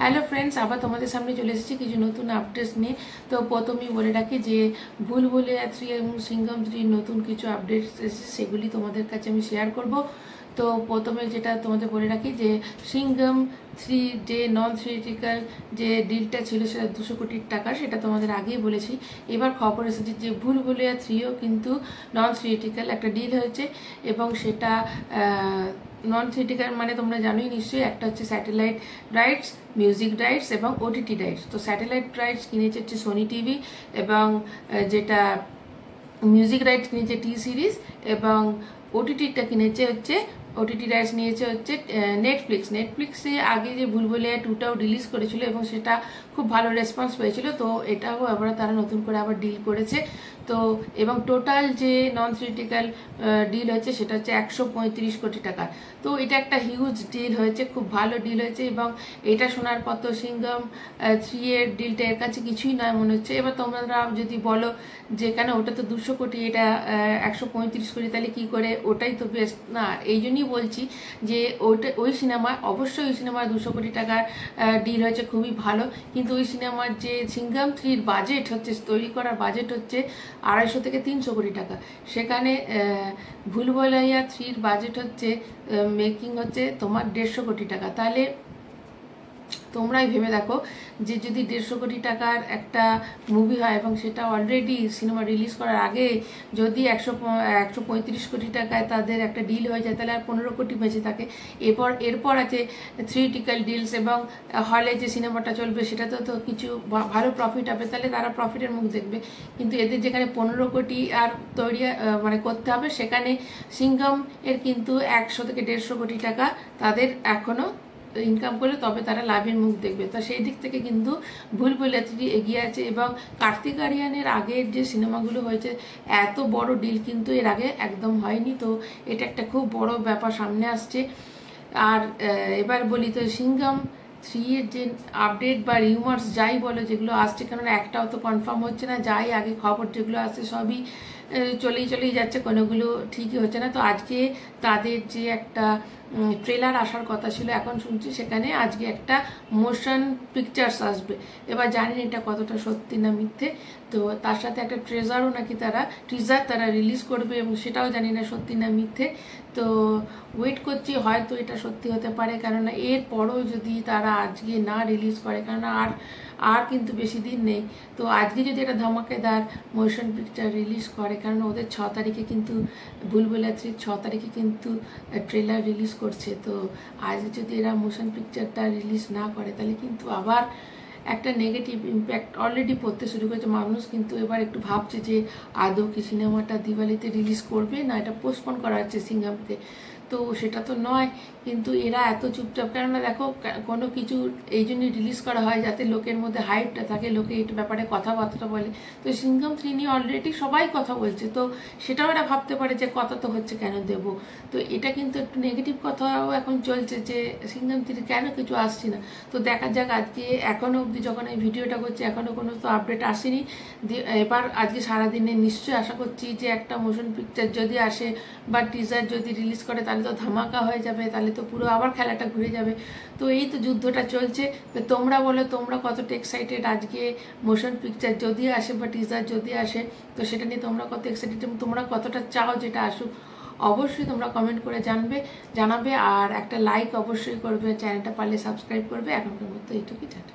Hello friends, আবার তোমাদের সামনে চলে এসেছি কিছু নতুন আপডেটস নিয়ে। তো প্রথমেই বলে রাখি যে ভুলভুলাইয়া 3 এবং সিঙ্ঘম 3 নতুন কিছু আপডেটস এসেছে, সেগুলি তোমাদের কাছে আমি শেয়ার করব। তো প্রথমে যেটা তোমাদের বলে রাখি যে সিঙ্ঘম 3 যে নন থিয়েটিক্যাল যে ডিলটা ছিল সেটা 200 কোটি টাকা, সেটা তোমাদের আগেই বলেছি। এবার খবর এসেছে যে ভুলভুলাইয়া 3ও কিন্তু নন থিয়েটিক্যাল একটা ডিল হয়েছে, এবং সেটা নন থিয়েটিক্যাল মানে তোমরা জানোই নিশ্চয়ই, একটা হচ্ছে স্যাটেলাইট রাইটস, মিউজিক রাইটস এবং ওটিটি রাইটস। তো স্যাটেলাইট রাইটস কিনেছে হচ্ছে সোনি টিভি, এবং যেটা মিউজিক রাইটস কিনেছে টি সিরিজ, এবং ওটিটিটা কিনেছে হচ্ছে ওটিটি রাইটস নিয়েছে হচ্ছে নেটফ্লিক্সে আগে যে ভুলভুলাইয়া 2টাও রিলিজ করেছিল এবং সেটা খুব ভালো রেসপন্স পেয়েছিল। তো এটাও আবার তারা নতুন করে আবার ডিল করেছে। তো এবং টোটাল যে নন থিয়েটিক্যাল ডিল হয়েছে সেটা হচ্ছে 135 কোটি টাকা। তো এটা একটা হিউজ ডিল হয়েছে, খুব ভালো ডিল হয়েছে, এবং এটা শোনার পর তো সিঙ্ঘম 3 এর ডিলটা এর কাছে কিছুই নয় মনে হচ্ছে। এবার তোমরা যদি বলো যে কেন ওটা তো 200 কোটি, এটা 135 কোটি, তাহলে কি করে? ওটাই তো বেস্ট না। এই জন্যই বলছি যে ওই সিনেমা, অবশ্যই ওই সিনেমার 200 কোটি টাকার ডিল হয়েছে, খুবই ভালো। কিন্তু ওই সিনেমার যে সিঙ্ঘম 3 বাজেট হচ্ছে, তৈরি করার বাজেট হচ্ছে 250 থেকে 300 কোটি টাকা। সেখানে ভুলভুলাইয়া 3 বাজেট হচ্ছে মেকিং হচ্ছে তোমার 150 কোটি টাকা। তাহলে তোমরাই ভেবে দেখো যে যদি 150 কোটি টাকার একটা মুভি হয় এবং সেটা অলরেডি সিনেমা রিলিজ করার আগে যদি 135 কোটি টাকায় তাদের একটা ডিল হয়ে যায়, তাহলে আর 15 কোটি বেঁচে থাকে। এরপর আছে থিয়েটিক্যাল ডিলস, এবং হলে যে সিনেমাটা চলবে সেটাতে তো কিছু ভালো প্রফিট হবে, তাহলে তারা প্রফিটের মুখ দেখবে। কিন্তু এদের যেখানে 15 কোটি আর তৈরি মানে করতে হবে, সেখানে সিঙ্ঘম এর কিন্তু 100 থেকে 150 কোটি টাকা তাদের এখনো ইনকাম করলে তবে তারা লাভের মুখ দেখবে। তো সেই দিক থেকে কিন্তু ভুলভুলাইয়া 3 এগিয়ে আছে। এবং কার্তিক আরিয়ানের আগের যে সিনেমাগুলো হয়েছে, এত বড় ডিল কিন্তু এর আগে একদম হয়নি। তো এটা একটা খুব বড় ব্যাপার সামনে আসছে। আর এবার বলি তো সিঙ্ঘম 3 এর যে আপডেট বা রিউমার্স যাই বলো যেগুলো আসছে, কেননা একটাও তো কনফার্ম হচ্ছে না, যাই আগে খবর যেগুলো আসছে সবই চলেই যাচ্ছে, কোনোগুলো ঠিকই হচ্ছে না। তো আজকে তাদের যে একটা ট্রেলার আসার কথা ছিল, এখন শুনছি সেখানে আজকে একটা মোশন পিকচার্স আসবে। এবার জানি না এটা কতটা সত্যি না মিথ্যে। তো তার সাথে একটা টিজার তারা রিলিজ করবে, এবং সেটাও জানি না সত্যি না মিথ্যে। তো ওয়েট করছি, হয়তো এটা সত্যি হতে পারে, কেননা এরপরও যদি তারা আজকে না রিলিজ করে, কেননা আর কিন্তু বেশি দিন নেই। তো আজকে যদি এটা ধামাকেদার মোশন পিকচার রিলিজ করে, কারণ ওদের 6 তারিখে কিন্তু ভুলভুলাইয়া 3 6 তারিখে কিন্তু ট্রেলার রিলিজ করছে। তো আজ যদি এরা মোশন পিকচারটা রিলিজ না করে, তাহলে কিন্তু আবার একটা নেগেটিভ ইম্প্যাক্ট অলরেডি পড়তে শুরু করেছে। মানুষ কিন্তু এবার একটু ভাবছে যে আদৌ কি সিনেমাটা দিওয়ালিতে রিলিজ করবে, না এটা পোস্টপোন করা হচ্ছে সিঙ্ঘমকে। তো সেটা তো নয়, কিন্তু এরা এত চুপচাপ, কেননা দেখো কোনো কিছু এই জন্যই রিলিজ করা হয় যাতে লোকের মধ্যে হাইপটা থাকে, লোকে এই ব্যাপারে কথাবার্তা বলে। তো সিঙ্ঘম 3 নিয়ে অলরেডি সবাই কথা বলছে, তো সেটাও এরা ভাবতে পারে যে কথা তো হচ্ছে, কেন দেব। তো এটা কিন্তু একটু নেগেটিভ কথাও এখন চলছে যে সিঙ্ঘম 3 কেন কিছু আসছে না। তো দেখা যাক, আজকে এখনও অবধি যখন এই ভিডিওটা করছি এখনও কোনো তো আপডেট আসেনি। এবার আজকে সারাদিনে নিশ্চয়ই আশা করছি যে একটা মোশন পিকচার যদি আসে বা টিজার যদি রিলিজ করে, তাহলে তো ধামাকা হয়ে যাবে, তাহলে তো পুরো আবার খেলাটা ঘুরে যাবে। তো এই তো যুদ্ধটা চলছে। তো তোমরা বলো, তোমরা কতটা এক্সাইটেড আজকে মোশন পিকচার যদি আসে বা টিজার যদি আসে, তো সেটা নিয়ে তোমরা কত এক্সাইটেড, তোমরা কতটা চাও যেটা আসুক, অবশ্যই তোমরা কমেন্ট করে জানাবে। আর একটা লাইক অবশ্যই করবে, চ্যানেলটা পারলে সাবস্ক্রাইব করবে। এখনকার মতো এইটুকুই, টাটা।